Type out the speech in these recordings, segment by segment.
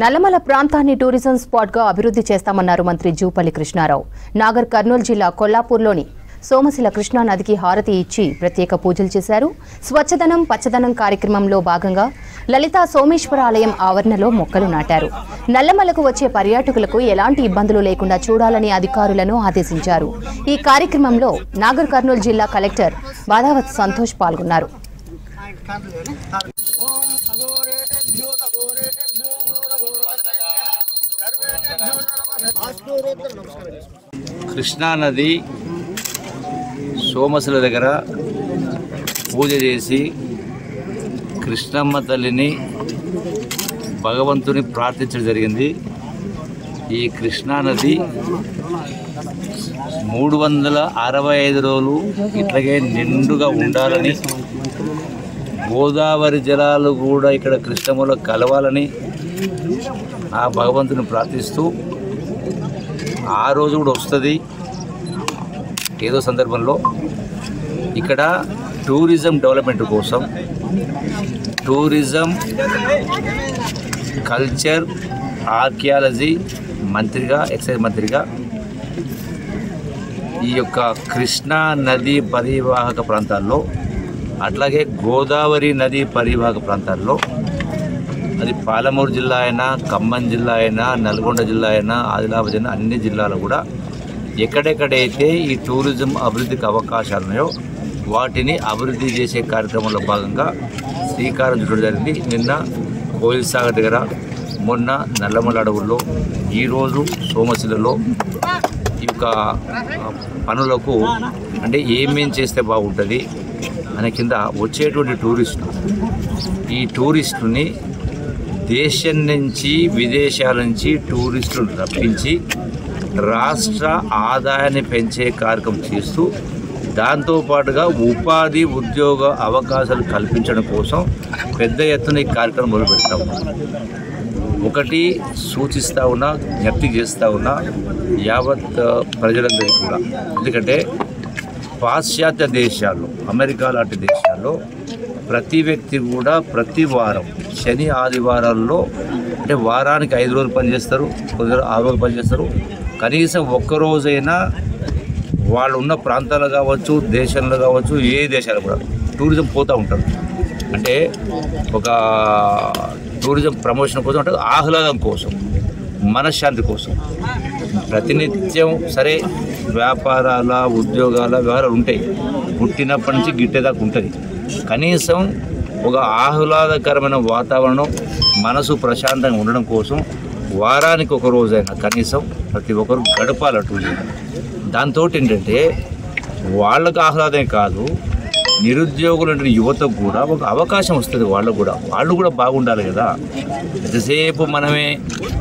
నల్లమల ప్రాంతాన్ని tourism spot గా అభివృద్ధి చేస్తామన్నారు మంత్రి జూపల్లి కృష్ణారావు. నాగర్ కర్నూలు జిల్లా కొల్లాపూర్లోని సోమశిల కృష్ణా నదికి హారతి ఇచ్చి ప్రత్యేక పూజలు చేశారు. స్వచ్ఛదనం పచ్చదనం కార్యక్రమంలో భాగంగా లలితా సోమేశ్వర ఆలయం ఆవరణలో మొక్కలు నాటారు. నల్లమలకు వచ్చే పర్యాటకులకు ఎలాంటి ఇబ్బందులు లేకుండా చూడాలని అధికారులను ఆదేశించారు. ఈ కార్యక్రమంలో నాగర్ కర్నూలు జిల్లా కలెక్టర్ బాదావత్ సంతోష్ పాల్గొన్నారు. కృష్ణా నది సోమశిల దగ్గర పూజ చేసి కృష్ణమ్మ తల్లిని భగవంతుని ప్రార్థించడం జరిగింది. ఈ కృష్ణా నది 365 రోజులు ఇట్లాగే నిండుగా ఉండాలని, గోదావరి జలాలు కూడా ఇక్కడ కృష్ణమ్మలో కలవాలని ఆ భగవంతుని ప్రార్థిస్తూ ఆ రోజు కూడా వస్తుంది. ఏదో సందర్భంలో ఇక్కడ టూరిజం డెవలప్మెంట్ కోసం, టూరిజం కల్చర్ ఆర్కియాలజీ మంత్రిగా, ఎక్సైజ్ మంత్రిగా ఈ యొక్క కృష్ణా నది పరివాహక ప్రాంతాల్లో, అట్లాగే గోదావరి నది పరివాహక ప్రాంతాల్లో, అది పాలమూరు జిల్లా అయినా, ఖమ్మం జిల్లా అయినా, నల్గొండ జిల్లా అయినా, ఆదిలాబాద్ అయినా, అన్ని జిల్లాలు కూడా ఎక్కడెక్కడైతే ఈ టూరిజం అభివృద్ధికి అవకాశాలు ఉన్నాయో వాటిని అభివృద్ధి చేసే కార్యక్రమంలో భాగంగా శ్రీకారం చుట్టడం జరిగింది. నిన్న కోయిల్ సాగర్ దగ్గర, మొన్న నల్లమల అడవుల్లో, ఈరోజు సోమశిలలో ఈ యొక్క పనులకు అంటే ఏమేం చేస్తే బాగుంటుంది అనే కింద వచ్చేటువంటి ఈ టూరిస్టుని దేశం నుంచి, విదేశాల నుంచి టూరిస్టులు రప్పించి రాష్ట్ర ఆదాయాన్ని పెంచే కార్యక్రమం చేస్తూ దాంతోపాటుగా ఉపాధి ఉద్యోగ అవకాశాలు కల్పించడం కోసం పెద్ద ఎత్తున ఈ కార్యక్రమం మొదలుపెడతాము. ఒకటి సూచిస్తూ ఉన్నా, జ్ఞప్తి చేస్తూ ఉన్నా యావత్ ప్రజలందరికీ కూడా. ఎందుకంటే పాశ్చాత్య దేశాల్లో, అమెరికా లాంటి దేశాల్లో ప్రతి వ్యక్తి కూడా ప్రతి వారం శని ఆదివారాల్లో, అంటే వారానికి 5 రోజులు పనిచేస్తారు, కొందరు 6 రోజులు పనిచేస్తారు, కనీసం ఒక్కరోజైనా వాళ్ళు ఉన్న ప్రాంతాలు కావచ్చు, దేశంలో కావచ్చు, ఏ దేశాలు కూడా టూరిజం పోతూ ఉంటారు. అంటే ఒక టూరిజం ప్రమోషన్ కోసం, అంటే ఆహ్లాదం కోసం, మనశ్శాంతి కోసం. ప్రతినిత్యం సరే వ్యాపారాల, ఉద్యోగాల వ్యవహారాలు ఉంటాయి, పుట్టినప్పటి నుంచి గిట్టేదాకా ఉంటుంది. కనీసం ఒక ఆహ్లాదకరమైన వాతావరణం, మనసు ప్రశాంతంగా ఉండడం కోసం వారానికి ఒక రోజైనా కనీసం ప్రతి ఒక్కరు గడపాలి టూరిజం. దాంతో ఏంటంటే వాళ్ళకు ఆహ్లాదమే కాదు, నిరుద్యోగులు యువతకు కూడా ఒక అవకాశం వస్తుంది. వాళ్ళు కూడా బాగుండాలి కదా. ఎంతసేపు మనమే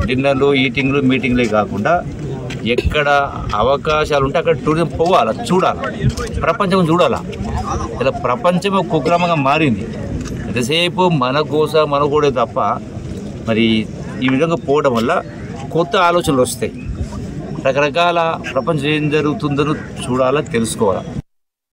డిన్నర్లు, ఈటింగ్లు, మీటింగ్లే కాకుండా ఎక్కడ అవకాశాలు ఉంటే అక్కడ టూరిజం పోవాలి, చూడాలి, ప్రపంచం చూడాలా. ఇలా ప్రపంచం ఒక కుగ్రామంగా మారింది. ఎంతసేపు మన కోస మనకూడే తప్ప మరి ఈ విధంగా పోవడం వల్ల కొత్త ఆలోచనలు వస్తాయి. రకరకాల ప్రపంచం ఏం జరుగుతుందో చూడాలా, తెలుసుకోవాలా.